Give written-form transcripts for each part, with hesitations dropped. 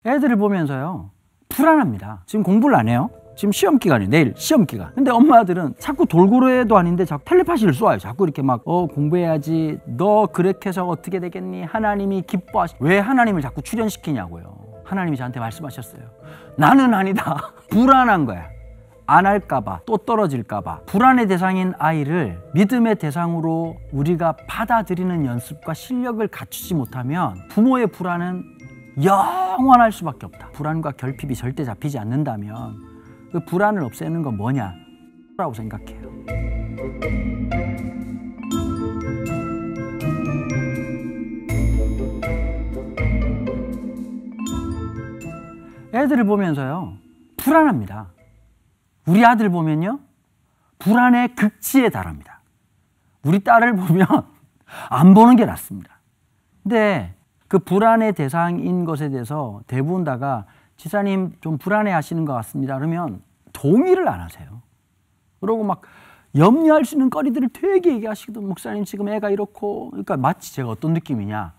애들을 보면서요 불안합니다. 지금 공부를 안 해요. 지금 시험 기간이에요. 내일 시험 기간. 근데 엄마들은 자꾸 돌고래도 아닌데 자꾸 텔레파시를 쏘아요. 자꾸 이렇게 막 공부해야지. 너 그렇게 해서 어떻게 되겠니? 하나님이 기뻐하시. 왜 하나님을 자꾸 출연시키냐고요. 하나님이 저한테 말씀하셨어요. 나는 아니다. 불안한 거야. 안 할까봐, 또 떨어질까봐. 불안의 대상인 아이를 믿음의 대상으로 우리가 받아들이는 연습과 실력을 갖추지 못하면 부모의 불안은 영원할 수밖에 없다. 불안과 결핍이 절대 잡히지 않는다면 그 불안을 없애는 건 뭐냐? 라고 생각해요. 애들을 보면서요 불안합니다. 우리 아들 보면요 불안의 극치에 달합니다. 우리 딸을 보면 안 보는 게 낫습니다. 근데 그 불안의 대상인 것에 대해서 대부분 다가 지사님 좀 불안해 하시는 것 같습니다. 그러면 동의를 안 하세요. 그러고 막 염려할 수 있는 거리들을 되게 얘기하시거든. 목사님 지금 애가 이렇고. 그러니까 마치 제가 어떤 느낌이냐.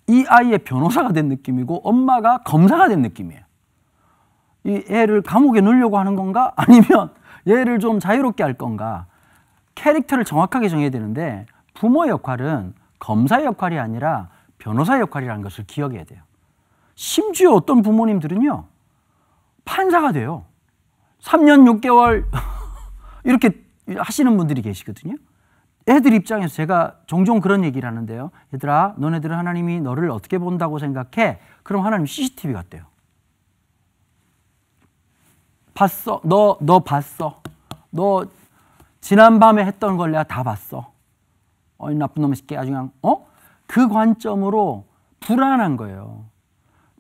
이 아이의 변호사가 된 느낌이고 엄마가 검사가 된 느낌이에요. 이 애를 감옥에 넣으려고 하는 건가? 아니면 얘를 좀 자유롭게 할 건가? 캐릭터를 정확하게 정해야 되는데 부모의 역할은 검사의 역할이 아니라 변호사의 역할이라는 것을 기억해야 돼요. 심지어 어떤 부모님들은요 판사가 돼요. 3년 6개월 이렇게 하시는 분들이 계시거든요. 애들 입장에서 제가 종종 그런 얘기를 하는데요. 얘들아 너네들은 하나님이 너를 어떻게 본다고 생각해? 그럼 하나님 CCTV 같대요. 봤어. 너 봤어. 너 지난밤에 했던 걸 내가 다 봤어. 이 나쁜 놈의 새끼 아주 그냥 그 관점으로 불안한 거예요.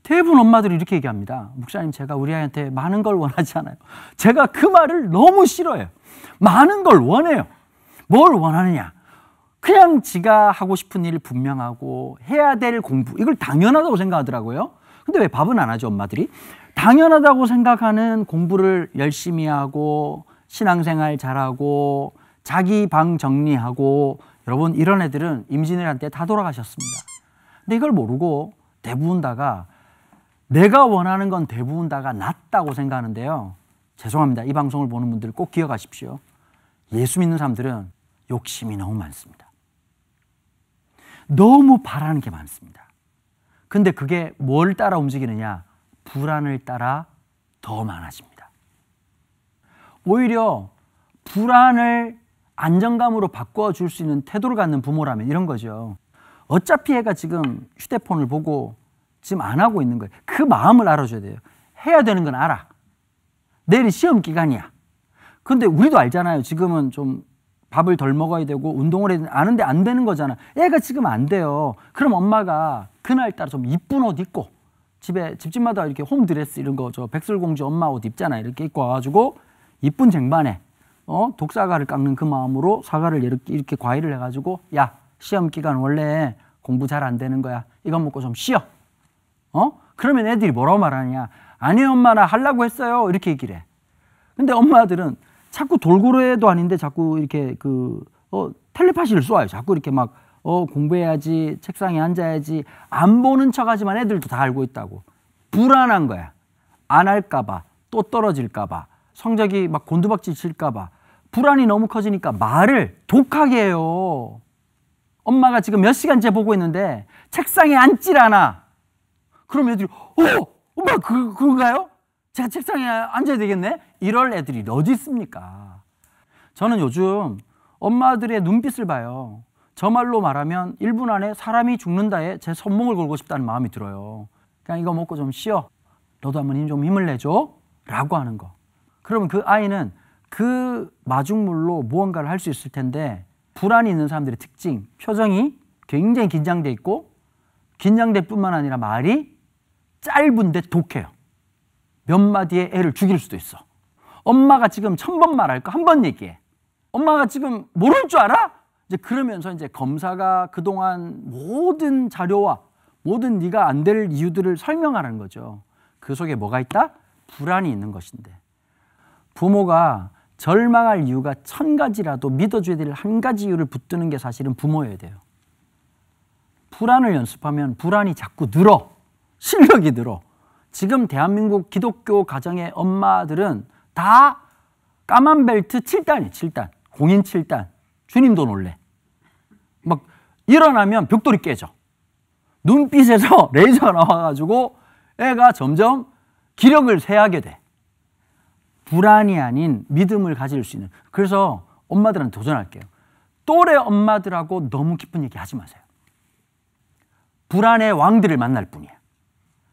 대부분 엄마들이 이렇게 얘기합니다. 목사님 제가 우리 아이한테 많은 걸 원하지 않아요. 제가 그 말을 너무 싫어해요. 많은 걸 원해요. 뭘 원하느냐. 그냥 지가 하고 싶은 일 분명하고 해야 될 공부 이걸 당연하다고 생각하더라고요. 근데 왜 밥은 안 하죠 엄마들이? 당연하다고 생각하는 공부를 열심히 하고 신앙생활 잘하고 자기 방 정리하고 여러분 이런 애들은 임진왜란 때 다 돌아가셨습니다. 근데 이걸 모르고 대부분 다가 내가 원하는 건 대부분 다가 낫다고 생각하는데요. 죄송합니다. 이 방송을 보는 분들 꼭 기억하십시오. 예수 믿는 사람들은 욕심이 너무 많습니다. 너무 바라는 게 많습니다. 근데 그게 뭘 따라 움직이느냐? 불안을 따라 더 많아집니다. 오히려 불안을 안정감으로 바꿔줄 수 있는 태도를 갖는 부모라면 이런 거죠. 어차피 애가 지금 휴대폰을 보고 지금 안 하고 있는 거예요. 그 마음을 알아줘야 돼요. 해야 되는 건 알아. 내일이 시험 기간이야. 근데 우리도 알잖아요. 지금은 좀 밥을 덜 먹어야 되고 운동을 해야 되는데 아는데 안 되는 거잖아. 애가 지금 안 돼요. 그럼 엄마가 그날따라 좀 이쁜 옷 입고 집집마다 이렇게 홈드레스 이런 거 저 백설공주 엄마 옷 입잖아요. 이렇게 입고 와가지고 이쁜 쟁반에 독사과를 깎는 그 마음으로 사과를 이렇게 과일을 해가지고 야 시험 기간 원래 공부 잘 안 되는 거야. 이거 먹고 좀 쉬어. 그러면 애들이 뭐라고 말하냐. 아니요 엄마 나 하려고 했어요. 이렇게 얘기를 해. 근데 엄마들은 자꾸 돌고래도 아닌데 자꾸 이렇게 텔레파시를 쏘아요. 자꾸 이렇게 막 공부해야지 책상에 앉아야지 안 보는 척하지만 애들도 다 알고 있다고. 불안한 거야. 안 할까봐 또 떨어질까봐 성적이 막 곤두박질 칠까봐 불안이 너무 커지니까 말을 독하게 해요. 엄마가 지금 몇 시간째 보고 있는데 책상에 앉질 않아. 그럼 애들이 엄마 그건가요? 제가 책상에 앉아야 되겠네? 이럴 애들이 어디 있습니까? 저는 요즘 엄마들의 눈빛을 봐요. 저 말로 말하면 1분 안에 사람이 죽는다에 제 손목을 걸고 싶다는 마음이 들어요. 그냥 이거 먹고 좀 쉬어. 너도 한번 좀 힘을 내줘. 라고 하는 거. 그러면 그 아이는 그 마중물로 무언가를 할 수 있을 텐데 불안이 있는 사람들의 특징, 표정이 굉장히 긴장돼 있고 긴장될 뿐만 아니라 말이 짧은데 독해요. 몇 마디에 애를 죽일 수도 있어. 엄마가 지금 1000번 말할 거 한 번 얘기해. 엄마가 지금 모를 줄 알아? 이제 그러면서 이제 검사가 그동안 모든 자료와 모든 네가 안 될 이유들을 설명하는 거죠. 그 속에 뭐가 있다? 불안이 있는 것인데. 부모가 절망할 이유가 1000가지라도 믿어줘야 될 한 가지 이유를 붙드는 게 사실은 부모여야 돼요. 불안을 연습하면 불안이 자꾸 늘어. 실력이 늘어. 지금 대한민국 기독교 가정의 엄마들은 다 까만 벨트 7단이에요. 7단. 공인 7단. 주님도 놀래. 막 일어나면 벽돌이 깨져. 눈빛에서 레이저가 나와가지고 애가 점점 기력을 세하게 돼. 불안이 아닌 믿음을 가질 수 있는. 그래서 엄마들한테 도전할게요. 또래 엄마들하고 너무 깊은 얘기 하지 마세요. 불안의 왕들을 만날 뿐이야.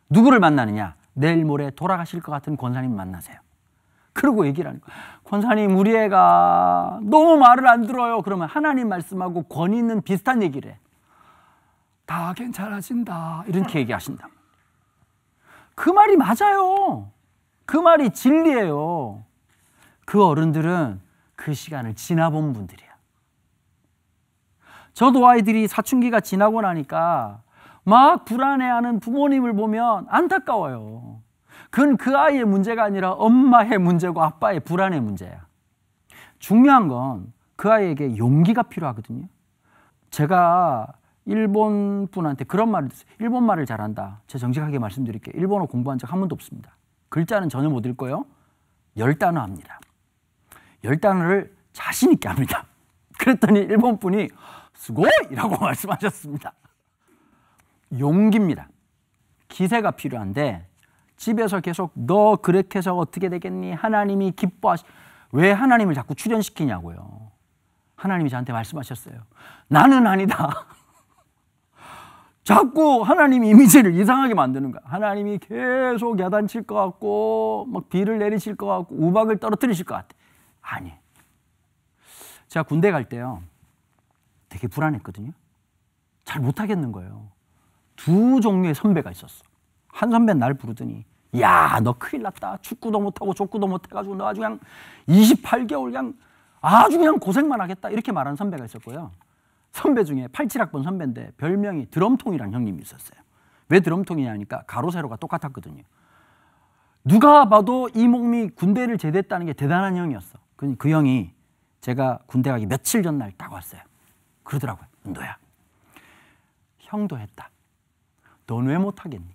누구를 만나느냐? 내일 모레 돌아가실 것 같은 권사님 만나세요. 그러고 얘기를 하는 거야. 권사님, 우리 애가 너무 말을 안 들어요. 그러면 하나님 말씀하고 권위 있는 비슷한 얘기를 해. 다 괜찮아진다. 이렇게 얘기하신다. 그 말이 맞아요. 그 말이 진리예요. 그 어른들은 그 시간을 지나본 분들이야. 저도 아이들이 사춘기가 지나고 나니까 막 불안해하는 부모님을 보면 안타까워요. 그건 그 아이의 문제가 아니라 엄마의 문제고 아빠의 불안의 문제야. 중요한 건 그 아이에게 용기가 필요하거든요. 제가 일본 분한테 그런 말을 듣어요. 일본 말을 잘한다. 제가 정직하게 말씀드릴게요. 일본어 공부한 적 한 번도 없습니다. 글자는 전혀 못 읽고요. 10단어 합니다. 10단어를 자신 있게 합니다. 그랬더니 일본 분이 스고이라고 말씀하셨습니다. 용기입니다. 기세가 필요한데 집에서 계속 너 그렇게 해서 어떻게 되겠니? 하나님이 기뻐하시... 왜 하나님을 자꾸 출연시키냐고요. 하나님이 저한테 말씀하셨어요. 나는 아니다. 자꾸 하나님 이미지를 이상하게 만드는 거야. 하나님이 계속 야단칠 것 같고 막 비를 내리실 것 같고 우박을 떨어뜨리실 것 같아. 아니. 제가 군대 갈 때요. 되게 불안했거든요. 잘 못하겠는 거예요. 두 종류의 선배가 있었어. 한 선배는 날 부르더니 야, 너 큰일 났다. 축구도 못하고 족구도 못해가지고 너 아주 그냥 28개월 그냥 아주 그냥 고생만 하겠다. 이렇게 말하는 선배가 있었고요. 선배 중에 87학번 선배인데 별명이 드럼통이라는 형님이 있었어요. 왜 드럼통이냐 하니까 가로 세로가 똑같았거든요. 누가 봐도 이 몸이 군대를 제대했다는 게 대단한 형이었어. 그 형이 제가 군대 가기 며칠 전날 딱 왔어요. 그러더라고요. 은도야, 형도 했다. 넌 왜 못하겠니?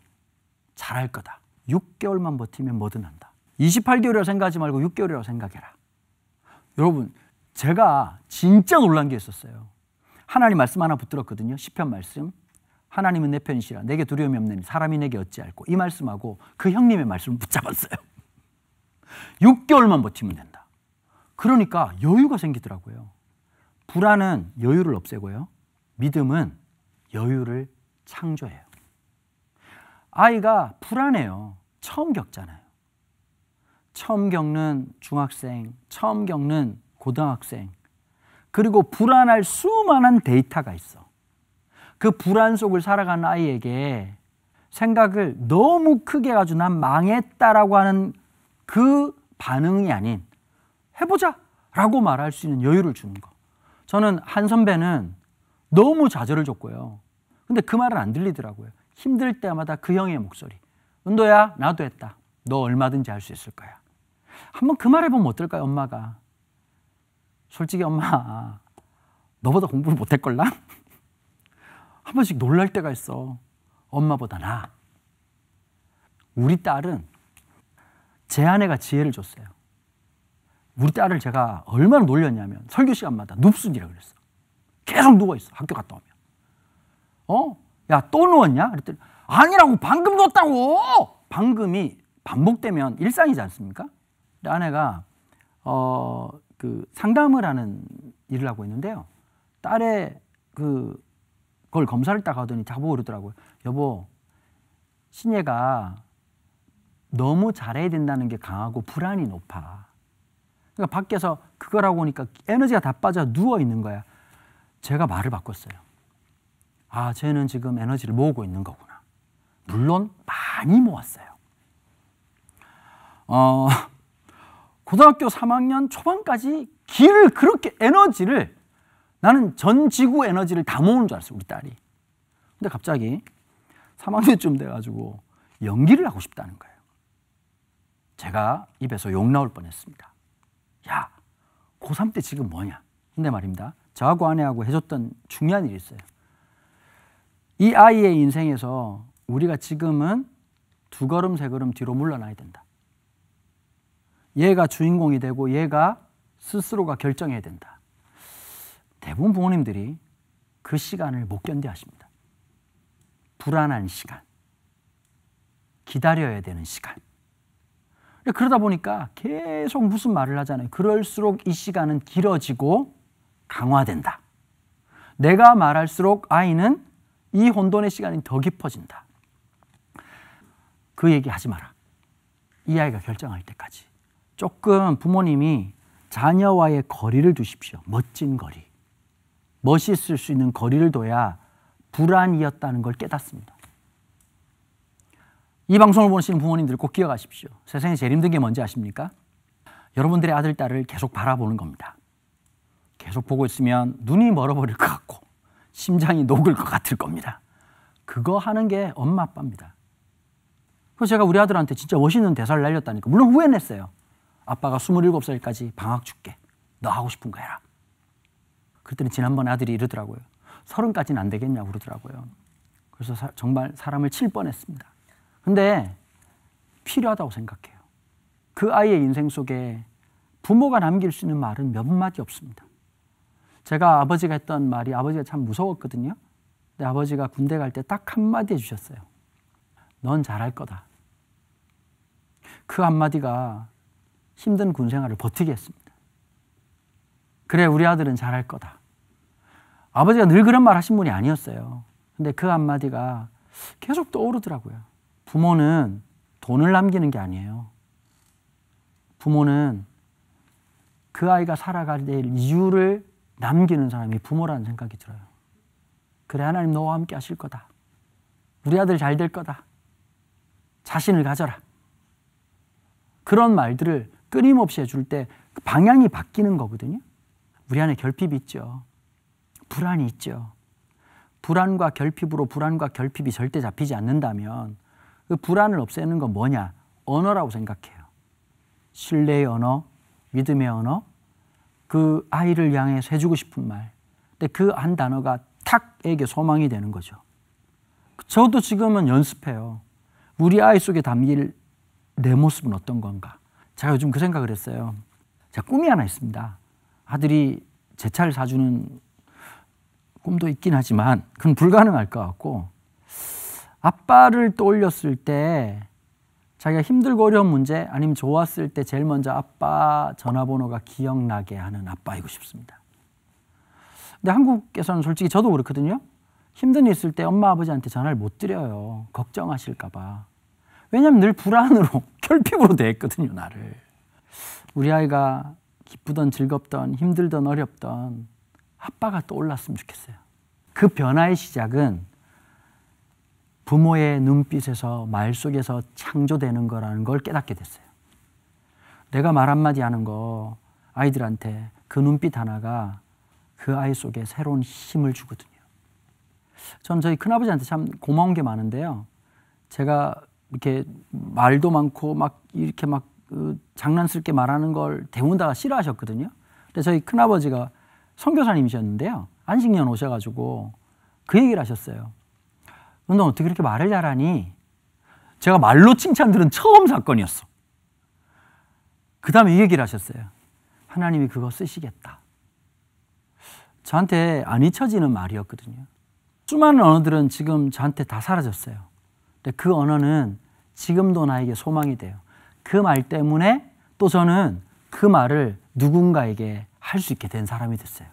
잘할 거다. 6개월만 버티면 뭐든 한다. 28개월이라고 생각하지 말고 6개월이라고 생각해라. 여러분, 제가 진짜 놀란 게 있었어요. 하나님 말씀 하나 붙들었거든요. 시편 말씀. 하나님은 내 편이시라. 내게 두려움이 없느니 사람이 내게 어찌할꼬. 이 말씀하고 그 형님의 말씀을 붙잡았어요. 6개월만 버티면 된다. 그러니까 여유가 생기더라고요. 불안은 여유를 없애고요. 믿음은 여유를 창조해요. 아이가 불안해요. 처음 겪잖아요. 처음 겪는 중학생, 처음 겪는 고등학생, 그리고 불안할 수많은 데이터가 있어. 그 불안 속을 살아가는 아이에게 생각을 너무 크게 해가지고 난 망했다라고 하는 그 반응이 아닌 해보자 라고 말할 수 있는 여유를 주는 거. 저는 한 선배는 너무 좌절을 줬고요. 근데 그 말은 안 들리더라고요. 힘들 때마다 그 형의 목소리. 은도야, 나도 했다. 너 얼마든지 할 수 있을 거야. 한번 그 말 해보면 어떨까요, 엄마가? 솔직히 엄마, 너보다 공부를 못했걸라? 한 번씩 놀랄 때가 있어. 엄마보다 나. 우리 딸은 제 아내가 지혜를 줬어요. 우리 딸을 제가 얼마나 놀렸냐면 설교 시간마다 눕순이라고 그랬어. 계속 누워있어, 학교 갔다 오면. 야, 또 누웠냐? 그랬더니 아니라고, 방금 누웠다고! 방금이 반복되면 일상이지 않습니까? 아내가 그 상담을 하는 일을 하고 있는데요. 딸의 그걸 검사를 딱 하더니 자보고 그러더라고요. 여보, 신예가 너무 잘해야 된다는 게 강하고 불안이 높아. 그러니까 밖에서 그걸 하고 오니까 에너지가 다 빠져 누워 있는 거야. 제가 말을 바꿨어요. 아, 쟤는 지금 에너지를 모으고 있는 거구나. 물론 많이 모았어요. 고등학교 3학년 초반까지 길을 그렇게 에너지를, 나는 전 지구 에너지를 다 모으는 줄 알았어요, 우리 딸이. 근데 갑자기 3학년쯤 돼가지고 연기를 하고 싶다는 거예요. 제가 입에서 욕 나올 뻔했습니다. 야, 고3 때 지금 뭐냐? 근데 말입니다. 저하고 아내하고 해줬던 중요한 일이 있어요. 이 아이의 인생에서 우리가 지금은 두 걸음 세 걸음 뒤로 물러나야 된다. 얘가 주인공이 되고 얘가 스스로가 결정해야 된다. 대부분 부모님들이 그 시간을 못 견뎌하십니다. 불안한 시간, 기다려야 되는 시간. 그러다 보니까 계속 무슨 말을 하잖아요. 그럴수록 이 시간은 길어지고 강화된다. 내가 말할수록 아이는 이 혼돈의 시간이 더 깊어진다. 그 얘기 하지 마라. 이 아이가 결정할 때까지. 조금 부모님이 자녀와의 거리를 두십시오. 멋진 거리. 멋있을 수 있는 거리를 둬야 불안이었다는 걸 깨닫습니다. 이 방송을 보시는 부모님들 꼭 기억하십시오. 세상에 제일 힘든 게 뭔지 아십니까? 여러분들의 아들, 딸을 계속 바라보는 겁니다. 계속 보고 있으면 눈이 멀어버릴 것 같고 심장이 녹을 것 같을 겁니다. 그거 하는 게 엄마, 아빠입니다. 그래서 제가 우리 아들한테 진짜 멋있는 대사를 날렸다니까. 물론 후회는 했어요. 아빠가 27살까지 방학 줄게. 너 하고 싶은 거 해라. 그랬더니 지난번에 아들이 이러더라고요. 30까지는 안 되겠냐고 그러더라고요. 그래서 정말 사람을 칠 뻔했습니다. 근데 필요하다고 생각해요. 그 아이의 인생 속에 부모가 남길 수 있는 말은 몇 마디 없습니다. 제가 아버지가 했던 말이 아버지가 참 무서웠거든요. 근데 아버지가 군대 갈 때 딱 한마디 해주셨어요. 넌 잘할 거다. 그 한마디가 힘든 군 생활을 버티게 했습니다. 그래, 우리 아들은 잘할 거다. 아버지가 늘 그런 말 하신 분이 아니었어요. 근데 그 한마디가 계속 떠오르더라고요. 부모는 돈을 남기는 게 아니에요. 부모는 그 아이가 살아갈 이유를 남기는 사람이 부모라는 생각이 들어요. 그래, 하나님 너와 함께 하실 거다. 우리 아들 잘 될 거다. 자신을 가져라. 그런 말들을 끊임없이 해줄 때 방향이 바뀌는 거거든요. 우리 안에 결핍이 있죠. 불안이 있죠. 불안과 결핍으로 불안과 결핍이 절대 잡히지 않는다면 그 불안을 없애는 건 뭐냐? 언어라고 생각해요. 신뢰의 언어, 믿음의 언어, 그 아이를 향해서 해주고 싶은 말. 근데 그 한 단어가 탁 애에게 소망이 되는 거죠. 저도 지금은 연습해요. 우리 아이 속에 담길 내 모습은 어떤 건가? 제가 요즘 그 생각을 했어요. 제가 꿈이 하나 있습니다. 아들이 제 차를 사주는 꿈도 있긴 하지만 그건 불가능할 것 같고, 아빠를 떠올렸을 때 자기가 힘들고 어려운 문제 아니면 좋았을 때 제일 먼저 아빠 전화번호가 기억나게 하는 아빠이고 싶습니다. 근데 한국에서는 솔직히 저도 그렇거든요. 힘든 일 있을 때 엄마 아버지한테 전화를 못 드려요. 걱정하실까 봐. 왜냐하면 늘 불안으로 결핍으로 대했거든요, 나를. 우리 아이가 기쁘던 즐겁던 힘들던 어렵던 아빠가 떠올랐으면 좋겠어요. 그 변화의 시작은 부모의 눈빛에서 말 속에서 창조되는 거라는 걸 깨닫게 됐어요. 내가 말 한마디 하는 거 아이들한테 그 눈빛 하나가 그 아이 속에 새로운 힘을 주거든요. 전 저희 큰아버지한테 참 고마운 게 많은데요. 제가 이렇게 말도 많고 막 이렇게 막 장난스럽게 말하는 걸 대부분 다 싫어하셨거든요. 근데 저희 큰아버지가 선교사님이셨는데요. 안식년 오셔가지고 그 얘기를 하셨어요. 너 어떻게 그렇게 말을 잘하니? 제가 말로 칭찬 들은 처음 사건이었어. 그 다음에 이 얘기를 하셨어요. 하나님이 그거 쓰시겠다. 저한테 안 잊혀지는 말이었거든요. 수많은 언어들은 지금 저한테 다 사라졌어요. 근데 그 언어는 지금도 나에게 소망이 돼요. 그 말 때문에 또 저는 그 말을 누군가에게 할 수 있게 된 사람이 됐어요.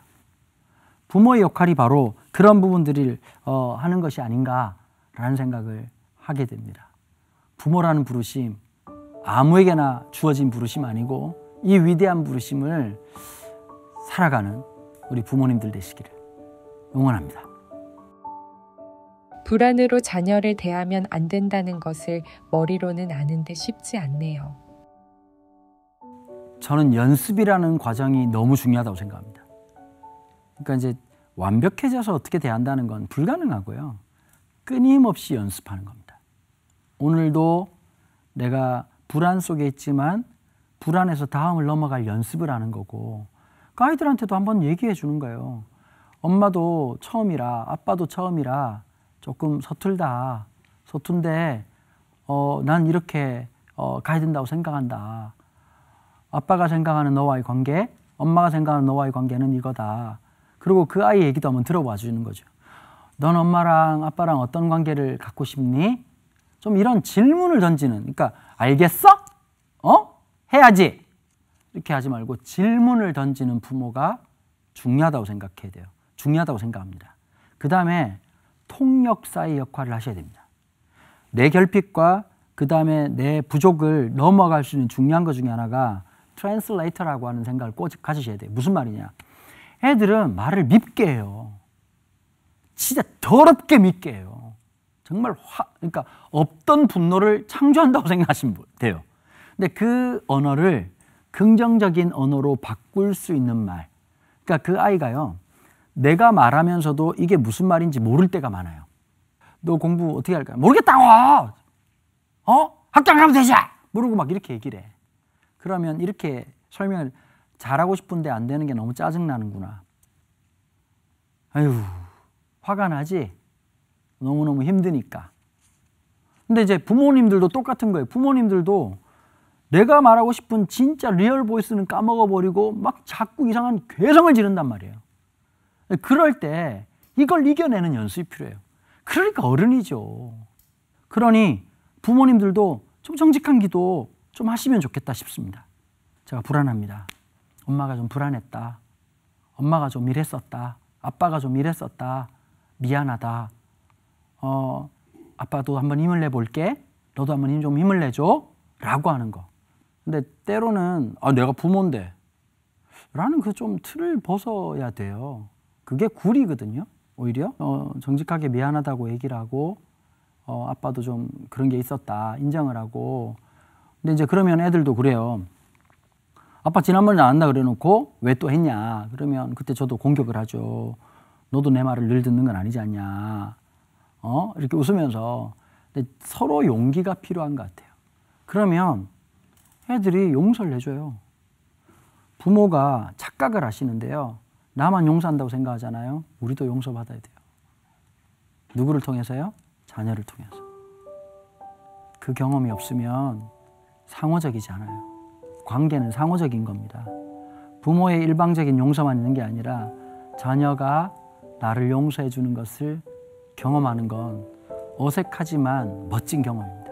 부모의 역할이 바로 그런 부분들을 하는 것이 아닌가라는 생각을 하게 됩니다. 부모라는 부르심, 아무에게나 주어진 부르심 아니고 이 위대한 부르심을 살아가는 우리 부모님들 되시기를 응원합니다. 불안으로 자녀를 대하면 안 된다는 것을 머리로는 아는데 쉽지 않네요. 저는 연습이라는 과정이 너무 중요하다고 생각합니다. 그러니까 이제 완벽해져서 어떻게 대한다는 건 불가능하고요. 끊임없이 연습하는 겁니다. 오늘도 내가 불안 속에 있지만 불안에서 다음을 넘어갈 연습을 하는 거고, 그 아이들한테도 한번 얘기해 주는 거예요. 엄마도 처음이라 아빠도 처음이라 조금 서툴다. 서툰데 난 이렇게 가야 된다고 생각한다. 아빠가 생각하는 너와의 관계, 엄마가 생각하는 너와의 관계는 이거다. 그리고 그 아이 얘기도 한번 들어봐 주는 거죠. 넌 엄마랑 아빠랑 어떤 관계를 갖고 싶니? 좀 이런 질문을 던지는, 그러니까 알겠어? 해야지. 이렇게 하지 말고 질문을 던지는 부모가 중요하다고 생각해야 돼요. 중요하다고 생각합니다. 그 다음에 통역사의 역할을 하셔야 됩니다. 내 결핍과 그 다음에 내 부족을 넘어갈 수 있는 중요한 것 중에 하나가 트랜슬레이터라고 하는 생각을 꼭 가지셔야 돼요. 무슨 말이냐? 애들은 말을 밉게 해요. 진짜 더럽게 밉게 해요. 정말 그러니까 없던 분노를 창조한다고 생각하시면 돼요. 근데 그 언어를 긍정적인 언어로 바꿀 수 있는 말. 그러니까 그 아이가요, 내가 말하면서도 이게 무슨 말인지 모를 때가 많아요. 너 공부 어떻게 할까? 모르겠다고! 학당 가면 되지! 모르고 막 이렇게 얘기를 해. 그러면 이렇게 설명을 잘하고 싶은데 안 되는 게 너무 짜증나는구나. 아유, 화가 나지? 너무너무 힘드니까. 근데 이제 부모님들도 똑같은 거예요. 부모님들도 내가 말하고 싶은 진짜 리얼 보이스는 까먹어버리고 막 자꾸 이상한 괴성을 지른단 말이에요. 그럴 때 이걸 이겨내는 연습이 필요해요. 그러니까 어른이죠. 그러니 부모님들도 좀 정직한 기도 좀 하시면 좋겠다 싶습니다. 제가 불안합니다. 엄마가 좀 불안했다. 엄마가 좀 이랬었다. 아빠가 좀 이랬었다. 미안하다. 아빠도 한번 힘을 내볼게. 너도 한번 좀 힘을 내줘. 라고 하는 거. 근데 때로는 내가 부모인데 라는 그 좀 틀을 벗어야 돼요. 그게 굴이거든요. 오히려 정직하게 미안하다고 얘기를 하고 아빠도 좀 그런 게 있었다 인정을 하고. 근데 이제 그러면 애들도 그래요. 아빠 지난번에 안 한다 그래 놓고 왜 또 했냐. 그러면 그때 저도 공격을 하죠. 너도 내 말을 늘 듣는 건 아니지 않냐. 이렇게 웃으면서. 근데 서로 용기가 필요한 것 같아요. 그러면 애들이 용서를 해줘요. 부모가 착각을 하시는데요. 나만 용서한다고 생각하잖아요. 우리도 용서받아야 돼요. 누구를 통해서요? 자녀를 통해서. 그 경험이 없으면 상호적이지 않아요. 관계는 상호적인 겁니다. 부모의 일방적인 용서만 있는 게 아니라 자녀가 나를 용서해 주는 것을 경험하는 건 어색하지만 멋진 경험입니다.